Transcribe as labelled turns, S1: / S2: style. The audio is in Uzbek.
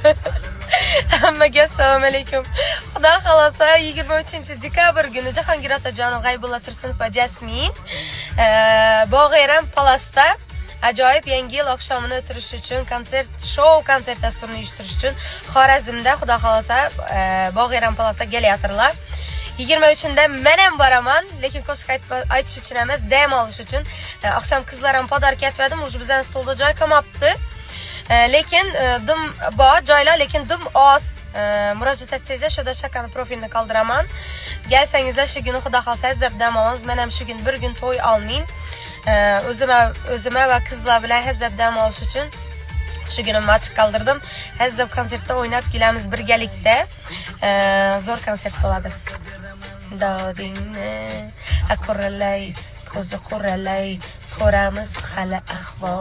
S1: Hammaga assalomu alaykum. Xudo xolosa 23-dekabr kuni Jahongir Otajonov, G'aybulla Tursunov va Jasmin Bog'eram Palasda ajoyib yangi yil oqshomini o'tirish uchun konsert dasturini uyushtirish uchun Xorazmda xudo xolosa Bog'eram Palasda kelayotirlar. 23-da men ham boraman, lekin qo'shiq aytish uchun emas, dam olish uchun. Oqshom qizlar ham podarka aytdim, o'sha bizning stolda joy qolmabdi. Lekin dim bor joylar, lekin dim oz. Murojaat etsangizlar, shunda shakani profilini qoldiraman. Kelsangizlar shu kuni xudo xolsa hazır dam olamiz. Men ham shu kun bir kun to'y olmin. O'zima va qizlar bilan hazır dam olish uchun shu kuni match qoldirdim. Hazır konsertda o'ynab kelamiz birgalikda. Zo'r konsert bo'ladi. Dodingni quralay, ko'zi quralay, ko'ramiz hali ahvol.